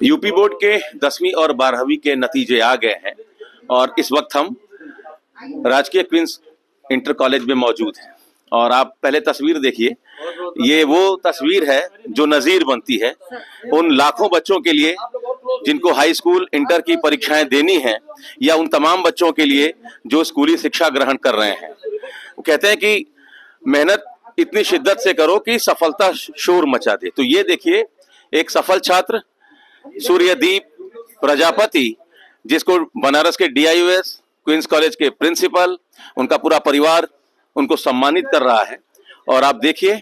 UP board के 10वीं और 12वीं के नतीजे आ गए हैं और इस वक्त हम राजकीय क्वींस इंटर कॉलेज में मौजूद हैं। और आप पहले तस्वीर देखिए, ये वो तस्वीर है जो नजीर बनती है उन लाखों बच्चों के लिए जिनको हाई स्कूल इंटर की परीक्षाएं देनी हैं, या उन तमाम बच्चों के लिए जो स्कूली शिक्षा ग्रहण कर रहे हैं। वो कहते हैं कि मेहनत इतनी शिद्दत से करो कि सफलता शोर मचा दे। तो ये देखिए, एक सफल छात्र सूर्यदीप प्रजापति, जिसको बनारस के DIUS क्वींस कॉलेज के प्रिंसिपल, उनका पूरा परिवार उनको सम्मानित कर रहा है। और आप देखिए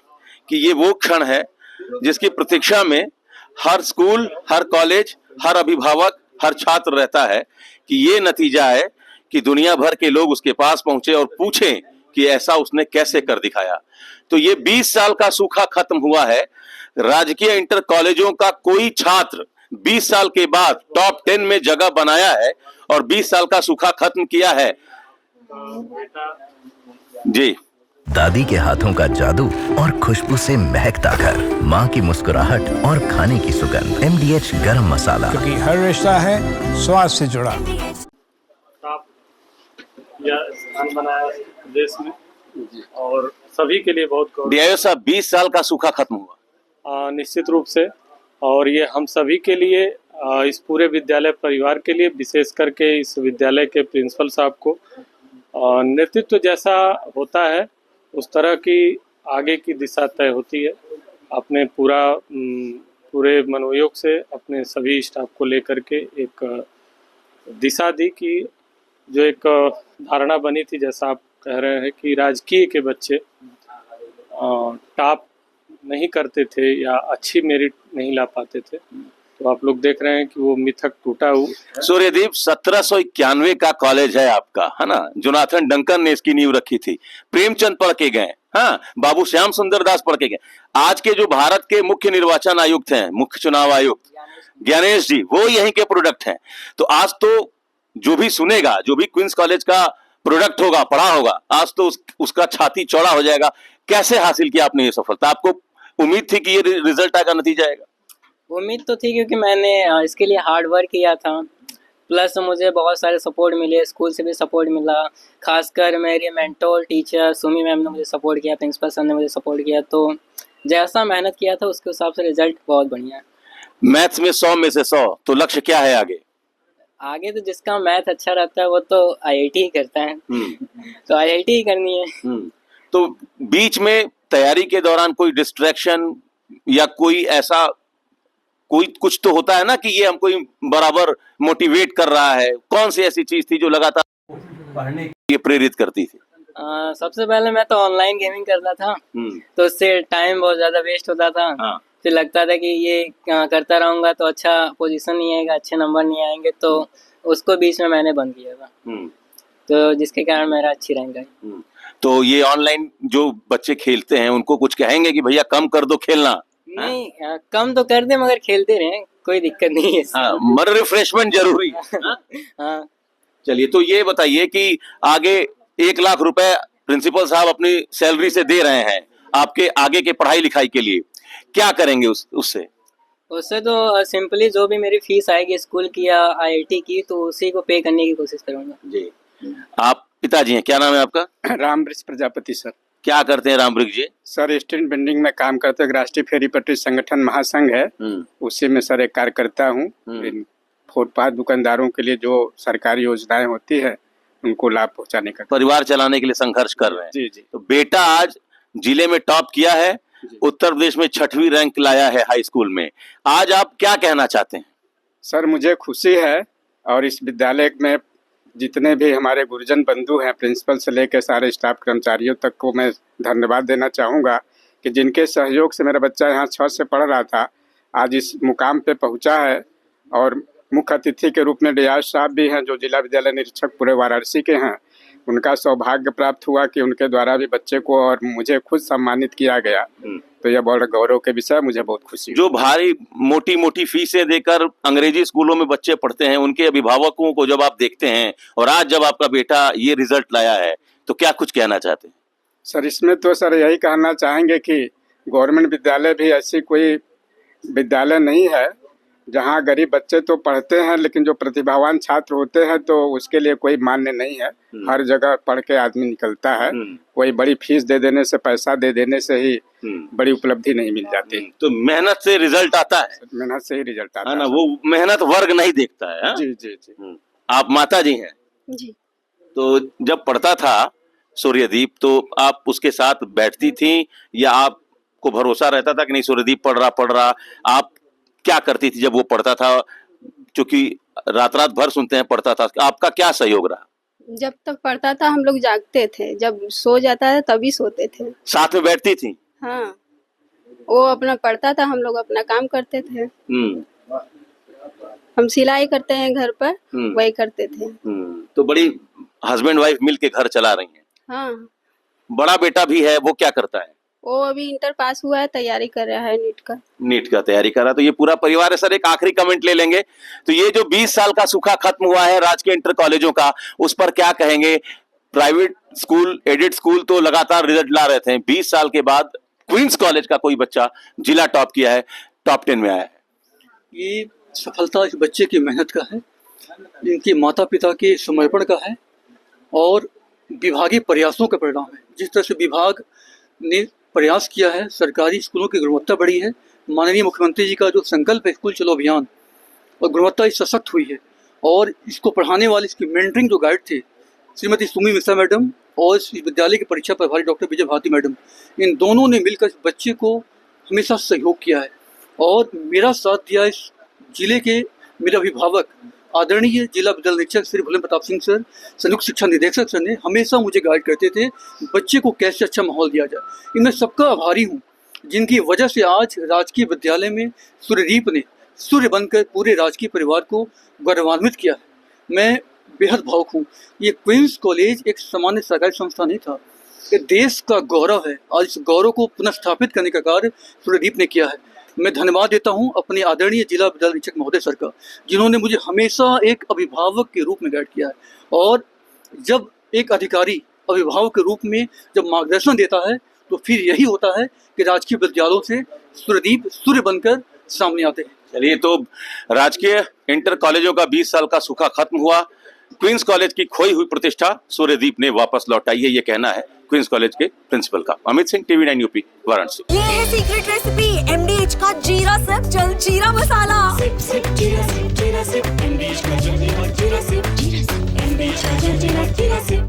कि ये वो क्षण है जिसकी प्रतीक्षा में हर स्कूल, हर कॉलेज, हर अभिभावक, हर छात्र रहता है कि ये नतीजा है कि दुनिया भर के लोग उसके पास पहुंचे और पूछें कि ऐसा उसने कैसे कर दिखाया। तो ये 20 साल का सूखा खत्म हुआ है। राजकीय इंटर कॉलेजों का कोई छात्र 20 साल के बाद टॉप 10 में जगह बनाया है और 20 साल का सूखा खत्म किया है। जी, दादी के हाथों का जादू और खुशबू से महकता घर, माँ की मुस्कुराहट और खाने की सुगंध। MDH गरम मसाला, क्योंकि हर रिश्ता है स्वाद से जुड़ा। यह स्थान बनाया देश में और सभी के लिए बहुत DIUS साहब, 20 साल का सूखा खत्म हुआ। निश्चित रूप से, और ये हम सभी के लिए, इस पूरे विद्यालय परिवार के लिए, विशेष करके इस विद्यालय के प्रिंसिपल साहब को नेतृत्व जैसा होता है उस तरह की आगे की दिशा तय होती है। अपने पूरे मनोयोग से अपने सभी स्टाफ को लेकर के एक दिशा दी कि जो एक धारणा बनी थी, जैसा आप कह रहे हैं कि राजकीय के बच्चे टॉप नहीं करते थे या अच्छी मेरिट नहीं ला पाते थे, तो आप लोग देख रहे हैं कि वो मिथक टूटा हुआ। सूर्यदीप, 1791 का कॉलेज है आपका, है ना? जोनाथन डंकन ने इसकी नींव रखी थी। प्रेमचंद पढ़ के गए, हाँ, बाबू श्याम सुंदर दास पढ़ के गए। आज के जो भारत के मुख्य निर्वाचन आयुक्त हैं, मुख्य चुनाव आयुक्त ज्ञानेश जी, वो यहीं के प्रोडक्ट हैं। तो आज तो जो भी सुनेगा, जो भी क्वींस कॉलेज का प्रोडक्ट होगा, पढ़ा होगा, आज तो उसका छाती चौड़ा हो जाएगा। कैसे हासिल किया आपने ये सफलता? आपको उम्मीद थी कि ये रिजल्ट आएगा, नतीजा आएगा? उम्मीद तो थी, क्योंकि मैंने इसके लिए हार्ड वर्क किया था। प्लस मुझे बहुत सारे सपोर्ट मिले, स्कूल से भी सपोर्ट मिला। खासकर मेरी मेंटोर टीचर सुमी मैम ने मुझे सपोर्ट किया, प्रिंसिपल सर ने मुझे सपोर्ट किया। तो जैसा मेहनत किया था उसके हिसाब से रिजल्ट बहुत बढ़िया है। मैथ्स में 100 में से 100, तो लक्ष्य क्या है आगे? आगे तो जिसका मैथ अच्छा रहता है वो तो IIT ही करता है। तो IIT ही करनी है। तो बीच में तैयारी के दौरान कोई डिस्ट्रैक्शन या कोई ऐसा कुछ तो होता है ना कि ये हमको बराबर मोटिवेट कर रहा है? कौन सी ऐसी चीज थी जो लगातार पढ़ने के लिए प्रेरित करती थी? सबसे पहले मैं तो ऑनलाइन गेमिंग करता था, तो उससे टाइम बहुत ज्यादा वेस्ट होता था। फिर लगता था कि ये करता रहूंगा तो अच्छा पोजीशन नहीं आएगा, अच्छे नंबर नहीं आएंगे, तो उसको बीच में मैंने बंद किया था। तो जिसके कारण मेरा अच्छी रैंक आई। तो ये ऑनलाइन जो बच्चे खेलते हैं उनको कुछ कहेंगे कि भैया कम कर दो खेलना? नहीं, कम तो कर दे मगर खेलते रहे, कोई दिक्कत नहीं है। मगर रिफ्रेशमेंट जरूरी है। हाँ। चलिए, तो ये बताइए कि आगे 1 लाख रुपए प्रिंसिपल साहब अपनी सैलरी से दे रहे हैं आपके आगे के पढ़ाई लिखाई के लिए, क्या करेंगे उससे? उससे तो सिंपली जो भी मेरी फीस आएगी स्कूल की या IIT की, तो उसी को पे करने की कोशिश करूंगा। जी। आप पिताजी हैं, क्या नाम है आपका? रामवृक्ष प्रजापति सर। क्या करते हैं रामवृक्ष जी? सर स्टैंड बिल्डिंग में काम करते हैं। राष्ट्रीय फेरी पटरी संगठन महासंघ है, उसी में सर एक कार्यकर्ता हूँ। फुटपाथ दुकानदारों के लिए जो सरकारी योजनाएं होती है उनको लाभ पहुंचाने का, परिवार चलाने के लिए संघर्ष कर रहे हैं। जी जी। तो बेटा आज जिले में टॉप किया है, उत्तर प्रदेश में 6वीं रैंक लाया है हाई स्कूल में। आज आप क्या कहना चाहते हैं? सर मुझे खुशी है, और इस विद्यालय में जितने भी हमारे गुरुजन बंधु हैं, प्रिंसिपल से लेकर सारे स्टाफ कर्मचारियों तक को मैं धन्यवाद देना चाहूँगा कि जिनके सहयोग से मेरा बच्चा यहाँ 6 से पढ़ रहा था, आज इस मुकाम पे पहुँचा है। और मुख्य अतिथि के रूप में DIUS साहब भी हैं, जो जिला विद्यालय निरीक्षक पूरे वाराणसी के हैं। उनका सौभाग्य प्राप्त हुआ कि उनके द्वारा भी बच्चे को और मुझे खुद सम्मानित किया गया। तो यह बहुत गौरव के विषय, मुझे बहुत खुशी। जो भारी मोटी मोटी फीसें देकर अंग्रेजी स्कूलों में बच्चे पढ़ते हैं, उनके अभिभावकों को जब आप देखते हैं और आज जब आपका बेटा ये रिजल्ट लाया है, तो क्या कुछ कहना चाहते हैं? सर इसमें तो सर यही कहना चाहेंगे कि गवर्नमेंट विद्यालय भी ऐसी कोई विद्यालय नहीं है जहाँ गरीब बच्चे तो पढ़ते हैं लेकिन जो प्रतिभावान छात्र होते हैं तो उसके लिए कोई मान्य नहीं है। हर जगह पढ़ के आदमी निकलता है, कोई बड़ी फीस दे देने से, पैसा दे देने से ही बड़ी उपलब्धि नहीं मिल जाती। तो मेहनत से रिजल्ट आता है, मेहनत से ही रिजल्ट आता है है ना। वो मेहनत वर्ग नहीं देखता है। जी जी जी। आप माता जी हैं जी। तो जब पढ़ता था सूर्यदीप तो आप उसके साथ बैठती थी या आपको भरोसा रहता था कि नहीं सूर्यदीप पढ़ रहा, आप क्या करती थी जब वो पढ़ता था? क्योंकि रात भर सुनते हैं पढ़ता था, आपका क्या सहयोग रहा? जब तक पढ़ता था हम लोग जागते थे, जब सो जाता था तभी सोते थे। साथ में बैठती थी? हाँ, वो अपना पढ़ता था, हम लोग अपना काम करते थे। हम सिलाई करते हैं घर पर, वही करते थे। तो बड़ी हस्बैंड वाइफ मिल के घर चला रही हैं। हाँ। बड़ा बेटा भी है, वो क्या करता है? वो अभी इंटर पास हुआ है, तैयारी कर रहा है नीट का तैयारी कर रहा है। तो ये पूरा परिवार है। सर एक आखिरी कमेंट ले लेंगे, तो ये जो 20 साल का सूखा खत्म हुआ है राजकीय इंटर कॉलेजों का, उस पर क्या कहेंगे? प्राइवेट स्कूल, एडेड स्कूल तो लगातार रिजल्ट ला रहे थे, 20 साल के बाद क्वींस कॉलेज का कोई बच्चा जिला टॉप किया है, टॉप 10 में आया है। ये सफलता इस बच्चे की मेहनत का है, इनके माता पिता के समर्पण का है और विभागीय प्रयासों का परिणाम है। जिस तरह से विभाग ने प्रयास किया है, सरकारी स्कूलों की गुणवत्ता बढ़ी है। माननीय मुख्यमंत्री जी का जो संकल्प है स्कूल चलो अभियान, और गुणवत्ता सशक्त हुई है। और इसको पढ़ाने वाले, इसकी मेंटरिंग जो गाइड थे श्रीमती सुमी मिश्रा मैडम और इस विद्यालय के परीक्षा प्रभारी डॉक्टर विजय भारती मैडम, इन दोनों ने मिलकर इस बच्चे को हमेशा सहयोग किया है और मेरा साथ दिया। इस जिले के मेरे अभिभावक आदरणीय जिला विद्यालय निरीक्षक श्री भोले प्रताप सिंह सर, संयुक्त शिक्षा निदेशक सर ने हमेशा मुझे गाइड करते थे बच्चे को कैसे अच्छा माहौल दिया जाए। इनमें सबका आभारी हूँ जिनकी वजह से आज राजकीय विद्यालय में सूर्यदीप ने सूर्य बनकर पूरे राजकीय परिवार को गौरवान्वित किया है। मैं बेहद भावुक हूँ। ये क्वींस कॉलेज एक सामान्य सरकारी संस्था नहीं था, ये देश का गौरव है। आज इस गौरव को पुनर्स्थापित करने का कार्य सूर्यदीप ने किया है। मैं धन्यवाद देता हूं अपने आदरणीय जिला विद्यालय निरीक्षक महोदय सर का, जिन्होंने मुझे हमेशा एक अभिभावक के रूप में गाइड किया है। और जब एक अधिकारी अभिभावक के रूप में जब मार्गदर्शन देता है तो फिर यही होता है कि राजकीय विद्यालयों से सूर्यदीप सूर्य बनकर सामने आते हैं। चलिए, तो राजकीय इंटर कॉलेजों का 20 साल का सूखा खत्म हुआ, क्वींस कॉलेज की खोई हुई प्रतिष्ठा सूर्यदीप ने वापस लौटाई है, ये कहना है क्वींस कॉलेज के प्रिंसिपल का। Amit Singh, TV 9 UP, Varanasi. ये है सीक्रेट रेसिपी MDH का जीरा सिर्फ जलजीरा मसाला। सिर्फ जीरा सिर्फ MDH का जलजीरा जीरा सिर्फ MDH का जलजीरा जीरा सिर्फ।